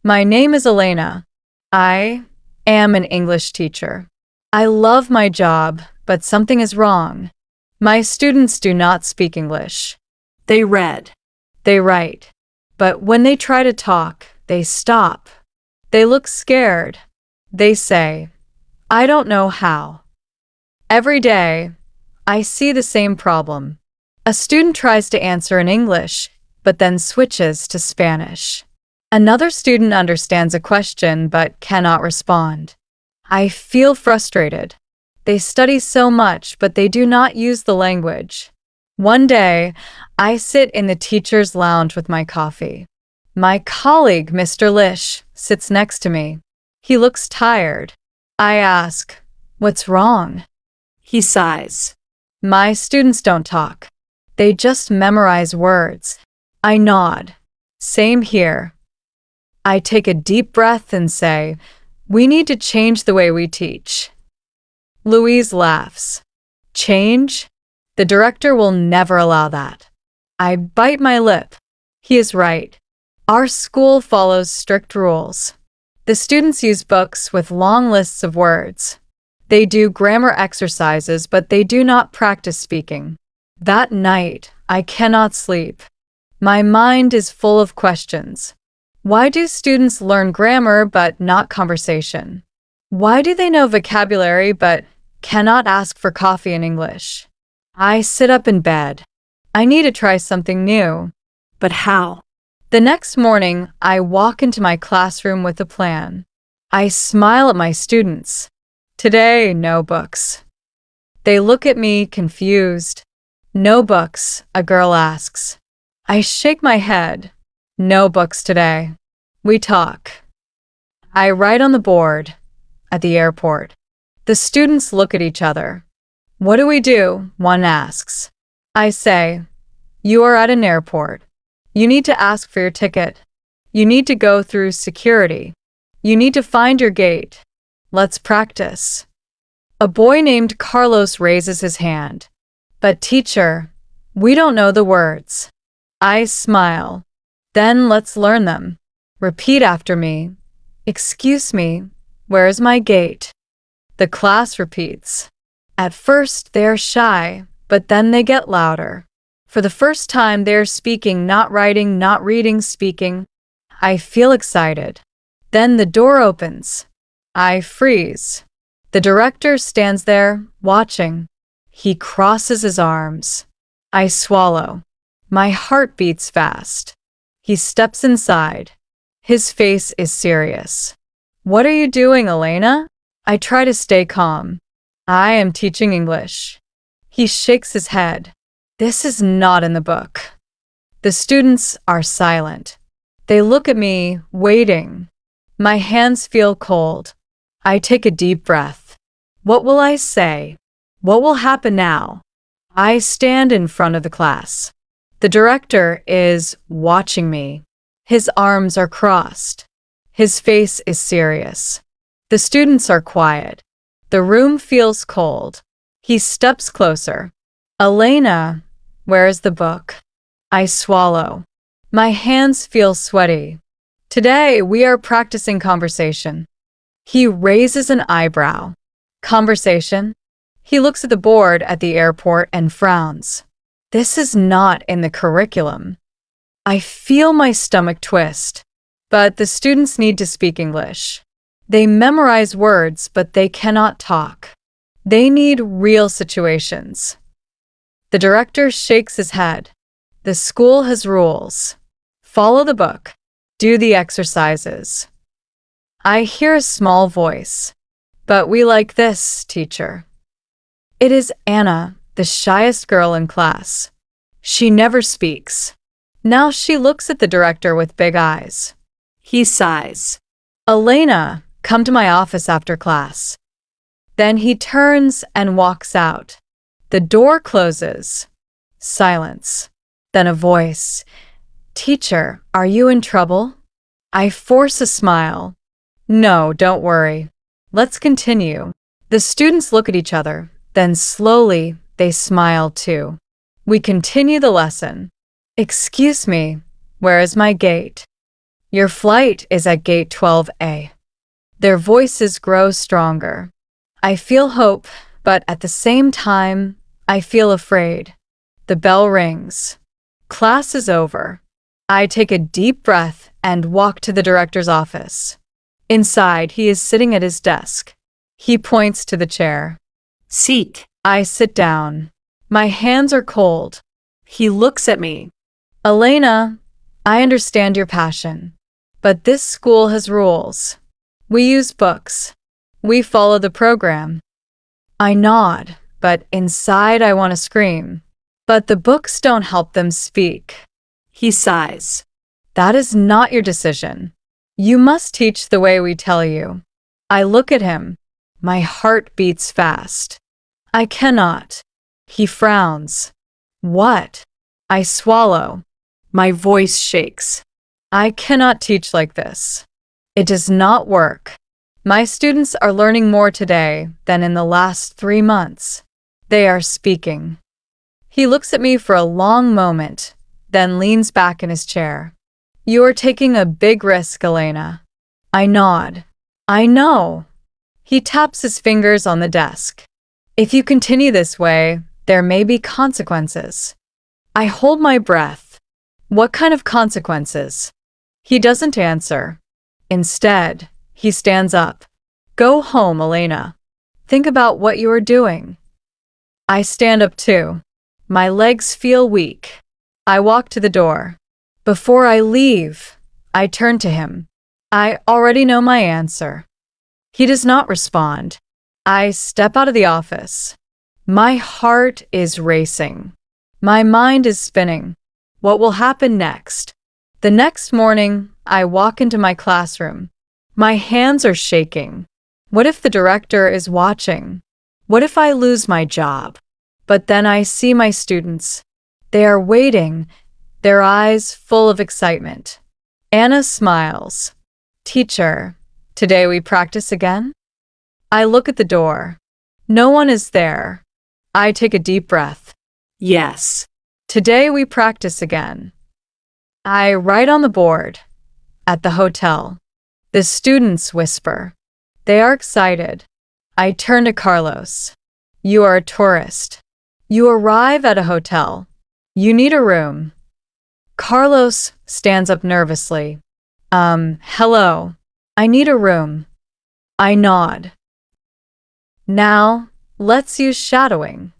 My name is Elena. I am an English teacher. I love my job, but something is wrong. My students do not speak English. They read. They write. But when they try to talk, they stop. They look scared. They say, I don't know how. Every day, I see the same problem. A student tries to answer in English, but then switches to Spanish. Another student understands a question but cannot respond. I feel frustrated. They study so much, but they do not use the language. One day, I sit in the teacher's lounge with my coffee. My colleague, Mr. Lish, sits next to me. He looks tired. I ask, what's wrong? He sighs. My students don't talk. They just memorize words. I nod. Same here. I take a deep breath and say, we need to change the way we teach. Louise laughs. Change? The director will never allow that. I bite my lip. He is right. Our school follows strict rules. The students use books with long lists of words. They do grammar exercises, but they do not practice speaking. That night, I cannot sleep. My mind is full of questions. Why do students learn grammar but not conversation? Why do they know vocabulary but cannot ask for coffee in English? I sit up in bed. I need to try something new. But how? The next morning, I walk into my classroom with a plan. I smile at my students. Today, no books. They look at me confused. No books, a girl asks. I shake my head. No books today. We talk. I write on the board at the airport. The students look at each other. What do we do? One asks. I say, you are at an airport. You need to ask for your ticket. You need to go through security. You need to find your gate. Let's practice. A boy named Carlos raises his hand. But teacher, we don't know the words. I smile. Then let's learn them. Repeat after me. Excuse me, where is my gate? The class repeats. At first, they are shy, but then they get louder. For the first time, they are speaking, not writing, not reading, speaking. I feel excited. Then the door opens. I freeze. The director stands there, watching. He crosses his arms. I swallow. My heart beats fast. He steps inside. His face is serious. What are you doing, Elena? I try to stay calm. I am teaching English. He shakes his head. This is not in the book. The students are silent. They look at me, waiting. My hands feel cold. I take a deep breath. What will I say? What will happen now? I stand in front of the class. The director is watching me. His arms are crossed. His face is serious. The students are quiet. The room feels cold. He steps closer. Elena, where is the book? I swallow. My hands feel sweaty. Today, we are practicing conversation. He raises an eyebrow. Conversation? He looks at the board at the airport and frowns. This is not in the curriculum. I feel my stomach twist. But the students need to speak English. They memorize words, but they cannot talk. They need real situations. The director shakes his head. The school has rules. Follow the book. Do the exercises. I hear a small voice. But we like this, teacher. It is Anna, the shyest girl in class. She never speaks. Now she looks at the director with big eyes. He sighs. Elena, come to my office after class. Then he turns and walks out. The door closes. Silence. Then a voice. Teacher, are you in trouble? I force a smile. No, don't worry. Let's continue. The students look at each other. Then slowly, they smile too. We continue the lesson. Excuse me, where is my gate? Your flight is at gate 12A. Their voices grow stronger. I feel hope, but at the same time, I feel afraid. The bell rings. Class is over. I take a deep breath and walk to the director's office. Inside, he is sitting at his desk. He points to the chair. Seat. I sit down. My hands are cold. He looks at me. Elena, I understand your passion, but this school has rules. We use books. We follow the program. I nod, but inside I want to scream. But the books don't help them speak. He sighs. That is not your decision. You must teach the way we tell you. I look at him. My heart beats fast. I cannot. He frowns. What? I swallow. My voice shakes. I cannot teach like this. It does not work. My students are learning more today than in the last 3 months. They are speaking. He looks at me for a long moment, then leans back in his chair. You are taking a big risk, Elena. I nod. I know. He taps his fingers on the desk. If you continue this way, there may be consequences. I hold my breath. What kind of consequences? He doesn't answer. Instead, he stands up. Go home, Elena. Think about what you are doing. I stand up too. My legs feel weak. I walk to the door. Before I leave, I turn to him. I already know my answer. He does not respond. I step out of the office. My heart is racing. My mind is spinning. What will happen next? The next morning, I walk into my classroom. My hands are shaking. What if the director is watching? What if I lose my job? But then I see my students. They are waiting, their eyes full of excitement. Anna smiles. Teacher, today we practice again? I look at the door. No one is there. I take a deep breath. Yes. Today we practice again. I write on the board. At the hotel. The students whisper. They are excited. I turn to Carlos. You are a tourist. You arrive at a hotel. You need a room. Carlos stands up nervously. Hello. I need a room. I nod. Now, let's use shadowing.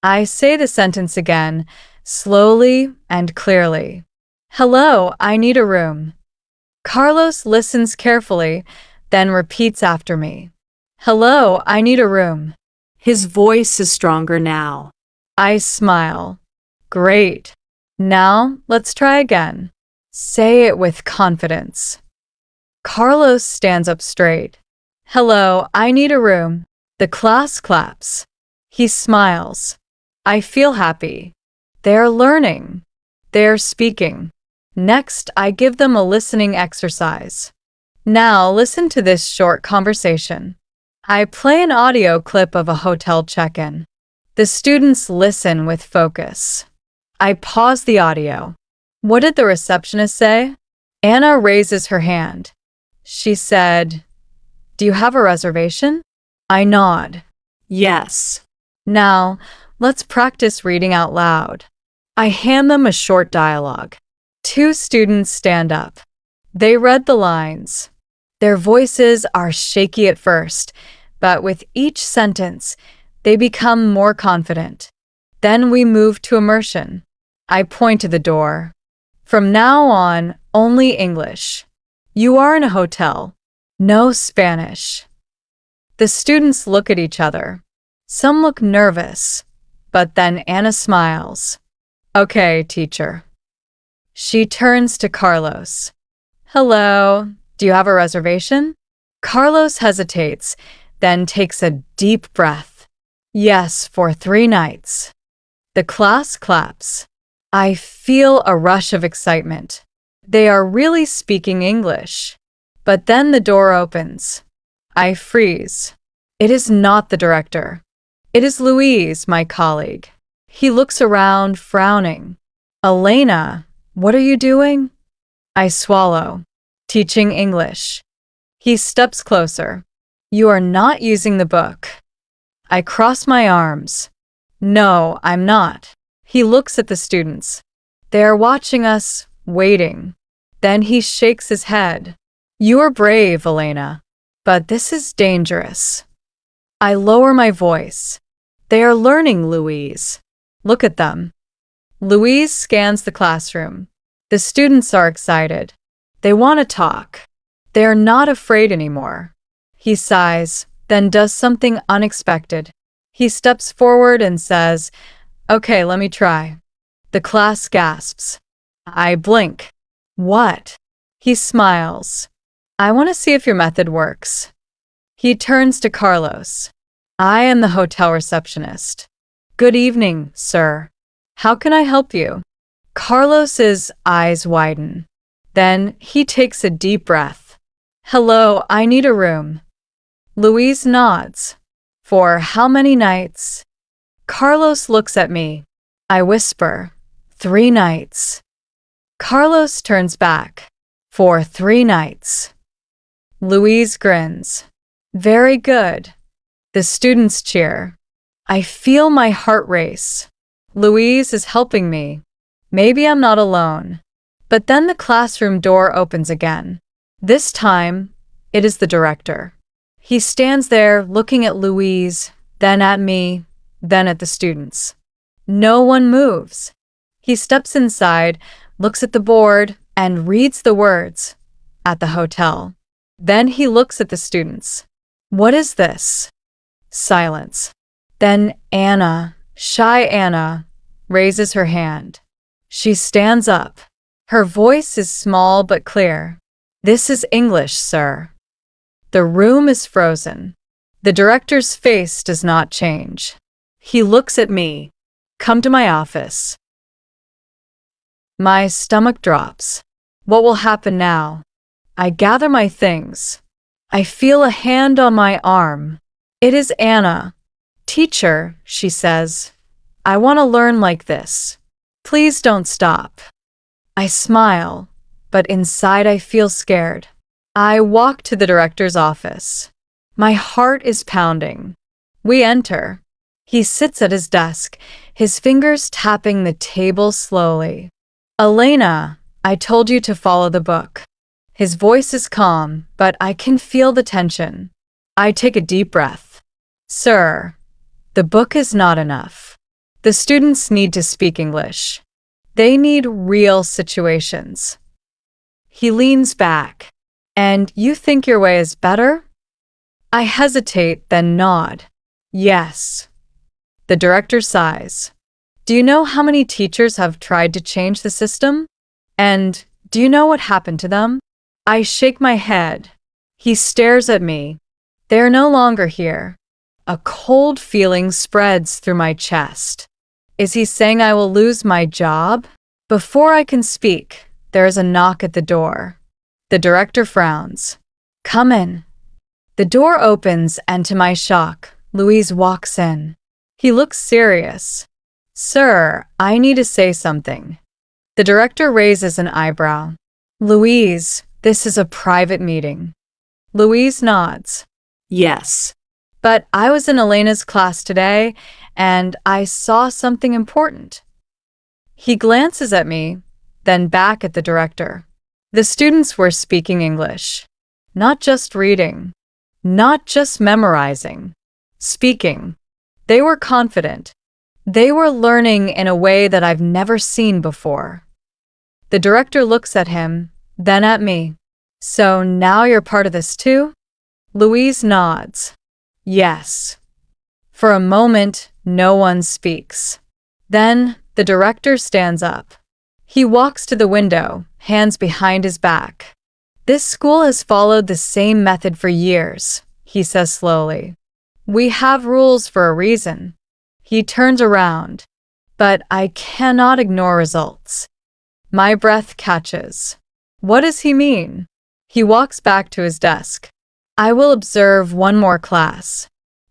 I say the sentence again, slowly and clearly. Hello, I need a room. Carlos listens carefully, then repeats after me. Hello, I need a room. His voice is stronger now. I smile. Great. Now, let's try again. Say it with confidence. Carlos stands up straight. Hello, I need a room. The class claps. He smiles. I feel happy. They're learning. They're speaking. Next, I give them a listening exercise. Now, listen to this short conversation. I play an audio clip of a hotel check-in. The students listen with focus. I pause the audio. What did the receptionist say? Anna raises her hand. She said, Do you have a reservation? I nod. Yes. Now, let's practice reading out loud. I hand them a short dialogue. 2 students stand up. They read the lines. Their voices are shaky at first, but with each sentence, they become more confident. Then we move to immersion. I point to the door. From now on, only English. You are in a hotel. No Spanish. The students look at each other. Some look nervous, but then Anna smiles. Okay, teacher. She turns to Carlos. Hello, do you have a reservation? Carlos hesitates, then takes a deep breath. Yes, for 3 nights. The class claps. I feel a rush of excitement. They are really speaking English. But then the door opens. I freeze. It is not the director. It is Louise, my colleague. He looks around, frowning. Elena, what are you doing? I swallow. Teaching English. He steps closer. You are not using the book. I cross my arms. No, I'm not. He looks at the students. They are watching us, waiting. Then he shakes his head. You are brave, Elena, but this is dangerous. I lower my voice. They are learning, Louise. Look at them. Louise scans the classroom. The students are excited. They want to talk. They are not afraid anymore. He sighs, then does something unexpected. He steps forward and says, "Okay, let me try." The class gasps. I blink. What? He smiles. I want to see if your method works. He turns to Carlos. I am the hotel receptionist. Good evening, sir. How can I help you? Carlos's eyes widen. Then he takes a deep breath. Hello, I need a room. Louise nods. For how many nights? Carlos looks at me. I whisper, 3 nights. Carlos turns back. For 3 nights. Louise grins. Very good. The students cheer. I feel my heart race. Louise is helping me. Maybe I'm not alone. But then the classroom door opens again. This time, it is the director. He stands there looking at Louise, then at me, then at the students. No one moves. He steps inside, looks at the board, and reads the words, "At the hotel." Then he looks at the students. What is this? Silence. Then Anna, shy Anna, raises her hand. She stands up. Her voice is small but clear. This is English, sir. The room is frozen. The director's face does not change. He looks at me. Come to my office. My stomach drops. What will happen now? I gather my things. I feel a hand on my arm. It is Anna. Teacher, she says, I want to learn like this. Please don't stop. I smile, but inside I feel scared. I walk to the director's office. My heart is pounding. We enter. He sits at his desk, his fingers tapping the table slowly. Elena, I told you to follow the book. His voice is calm, but I can feel the tension. I take a deep breath. Sir, the book is not enough. The students need to speak English. They need real situations. He leans back. And you think your way is better? I hesitate, then nod. Yes. The director sighs. Do you know how many teachers have tried to change the system? And do you know what happened to them? I shake my head. He stares at me. They are no longer here. A cold feeling spreads through my chest. Is he saying I will lose my job? Before I can speak, there is a knock at the door. The director frowns. Come in. The door opens and to my shock, Louise walks in. He looks serious. Sir, I need to say something. The director raises an eyebrow. Louise, this is a private meeting. Louise nods. Yes. But I was in Elena's class today, and I saw something important. He glances at me, then back at the director. The students were speaking English. Not just reading. Not just memorizing. Speaking. They were confident. They were learning in a way that I've never seen before. The director looks at him, then at me. So now you're part of this too? Louise nods. Yes. For a moment, no one speaks. Then the director stands up. He walks to the window, hands behind his back. This school has followed the same method for years, he says slowly. We have rules for a reason. He turns around, but I cannot ignore results. My breath catches. What does he mean? He walks back to his desk. I will observe one more class.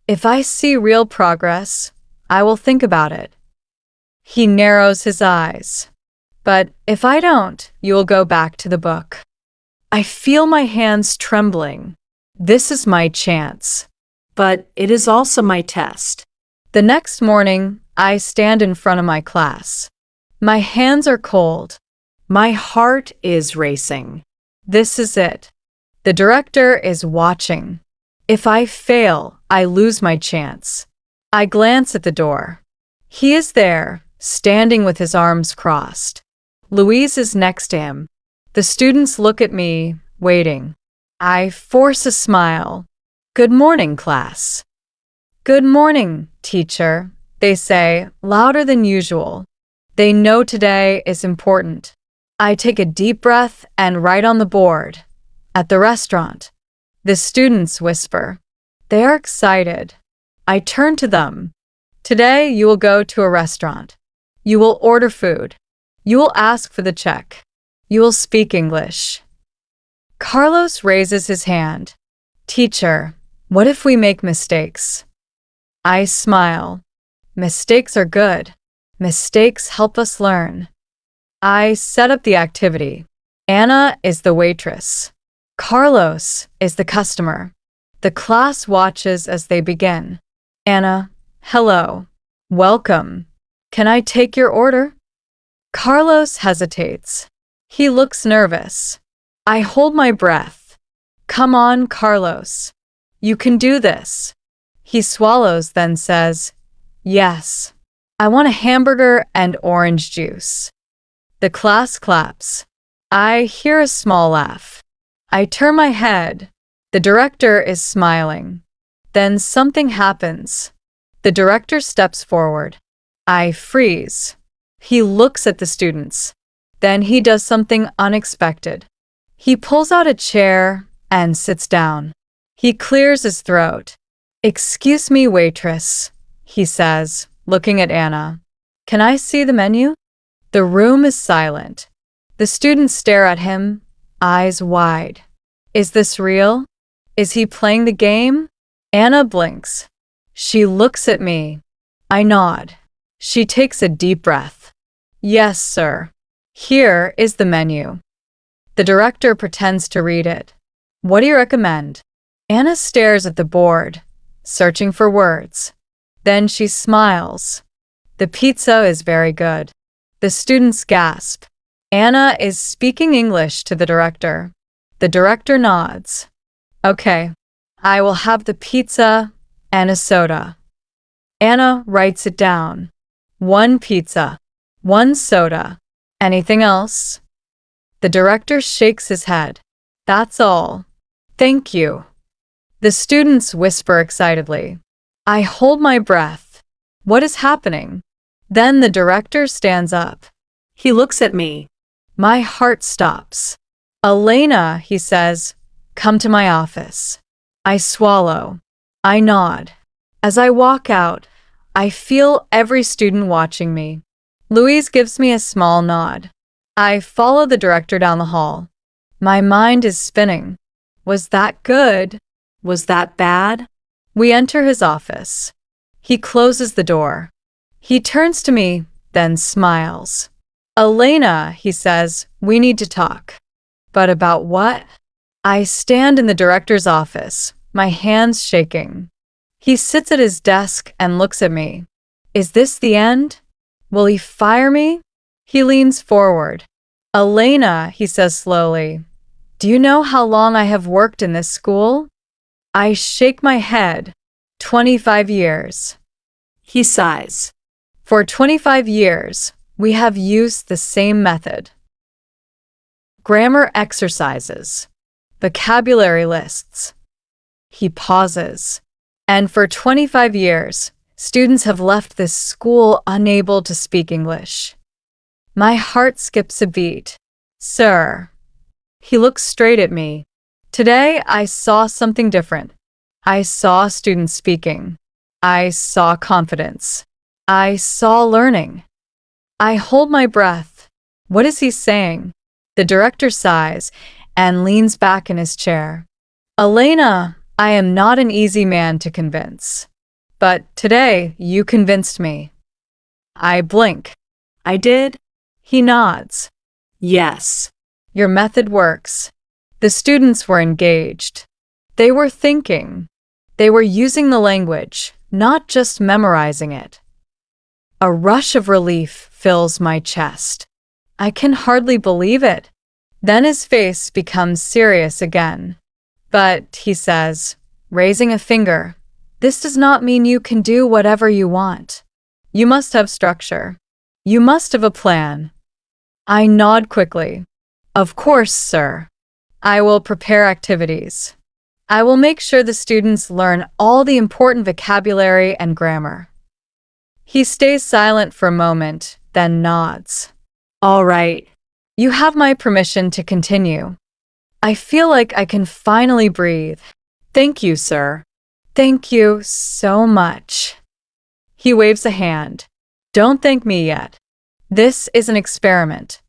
If I see real progress, I will think about it. He narrows his eyes. But if I don't, you will go back to the book. I feel my hands trembling. This is my chance. But it is also my test. The next morning, I stand in front of my class. My hands are cold. My heart is racing. This is it. The director is watching. If I fail, I lose my chance. I glance at the door. He is there, standing with his arms crossed. Louise is next to him. The students look at me, waiting. I force a smile. Good morning, class. Good morning, teacher, they say, louder than usual. They know today is important. I take a deep breath and write on the board. At the restaurant. The students whisper. They are excited. I turn to them. Today you will go to a restaurant. You will order food. You will ask for the check. You will speak English. Carlos raises his hand. Teacher, what if we make mistakes? I smile. Mistakes are good. Mistakes help us learn. I set up the activity. Anna is the waitress. Carlos is the customer. The class watches as they begin. Anna, hello. Welcome. Can I take your order? Carlos hesitates. He looks nervous. I hold my breath. Come on, Carlos. You can do this. He swallows, then says, Yes. I want a hamburger and orange juice. The class claps. I hear a small laugh. I turn my head. The director is smiling. Then something happens. The director steps forward. I freeze. He looks at the students. Then he does something unexpected. He pulls out a chair and sits down. He clears his throat. Excuse me, waitress, he says, looking at Anna. Can I see the menu? The room is silent. The students stare at him, eyes wide. Is this real? Is he playing the game? Anna blinks. She looks at me. I nod. She takes a deep breath. Yes, sir. Here is the menu. The director pretends to read it. What do you recommend? Anna stares at the board, searching for words. Then she smiles. The pizza is very good. The students gasp. Anna is speaking English to the director. The director nods. Okay, I will have the pizza and a soda. Anna writes it down. 1 pizza, 1 soda. Anything else? The director shakes his head. That's all. Thank you. The students whisper excitedly. I hold my breath. What is happening? Then the director stands up. He looks at me. My heart stops. Elina, he says, come to my office. I swallow. I nod. As I walk out, I feel every student watching me. Louise gives me a small nod. I follow the director down the hall. My mind is spinning. Was that good? Was that bad? We enter his office. He closes the door. He turns to me, then smiles. Elena, he says, we need to talk. But about what? I stand in the director's office, my hands shaking. He sits at his desk and looks at me. Is this the end? Will he fire me? He leans forward. Elena, he says slowly, do you know how long I have worked in this school? I shake my head. 25 years. He sighs. For 25 years, we have used the same method. Grammar exercises. Vocabulary lists. He pauses. And for 25 years, students have left this school unable to speak English. My heart skips a beat. Sir. He looks straight at me. Today, I saw something different. I saw students speaking. I saw confidence. I saw learning. I hold my breath. What is he saying? The director sighs and leans back in his chair. Elena, I am not an easy man to convince. But today, you convinced me. I blink. I did? He nods. Yes. Your method works. The students were engaged. They were thinking. They were using the language, not just memorizing it. A rush of relief fills my chest. I can hardly believe it. Then his face becomes serious again. But, he says, raising a finger, this does not mean you can do whatever you want. You must have structure. You must have a plan. I nod quickly. Of course, sir. I will prepare activities. I will make sure the students learn all the important vocabulary and grammar. He stays silent for a moment, then nods. All right. You have my permission to continue. I feel like I can finally breathe. Thank you, sir. Thank you so much. He waves a hand. Don't thank me yet. This is an experiment.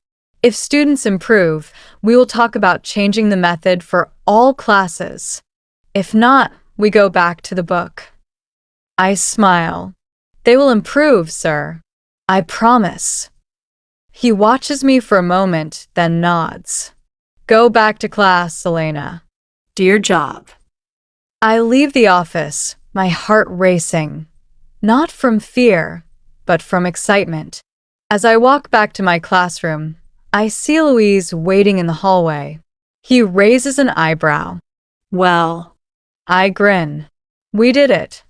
If students improve, we will talk about changing the method for all classes. If not, we go back to the book. I smile. They will improve, sir. I promise. He watches me for a moment, then nods. Go back to class, Elena. Do your job. I leave the office, my heart racing. Not from fear, but from excitement. As I walk back to my classroom, I see Louise waiting in the hallway. He raises an eyebrow. Well, I grin. We did it.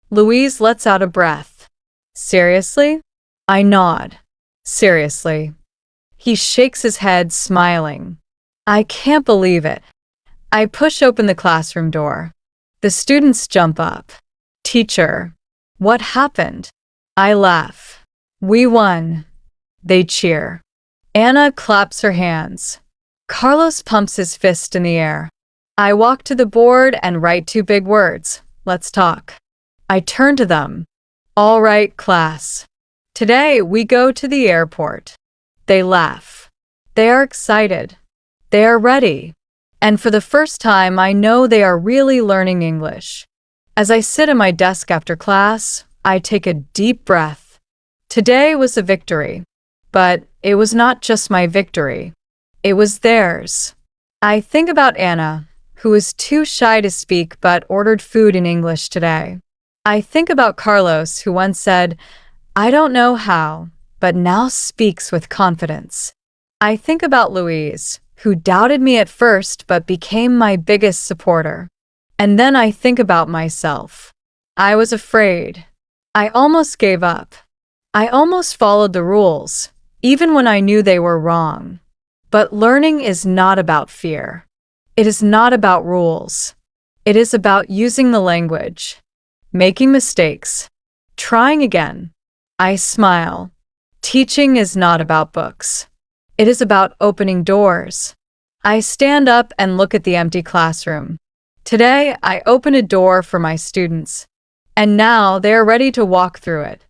Louise lets out a breath. Seriously? I nod. Seriously. He shakes his head, smiling. I can't believe it. I push open the classroom door. The students jump up. Teacher, what happened? I laugh. We won. They cheer. Anna claps her hands. Carlos pumps his fist in the air. I walk to the board and write two big words. Let's talk. I turn to them. All right, class. Today we go to the airport. They laugh. They are excited. They are ready. And for the first time, I know they are really learning English. As I sit at my desk after class, I take a deep breath. Today was a victory. But it was not just my victory. It was theirs. I think about Anna, who was too shy to speak but ordered food in English today. I think about Carlos, who once said, I don't know how, but now speaks with confidence. I think about Louise, who doubted me at first but became my biggest supporter. And then I think about myself. I was afraid. I almost gave up. I almost followed the rules, even when I knew they were wrong. But learning is not about fear. It is not about rules. It is about using the language, making mistakes, trying again. I smile. Teaching is not about books. It is about opening doors. I stand up and look at the empty classroom. Today, I open a door for my students, and now they are ready to walk through it.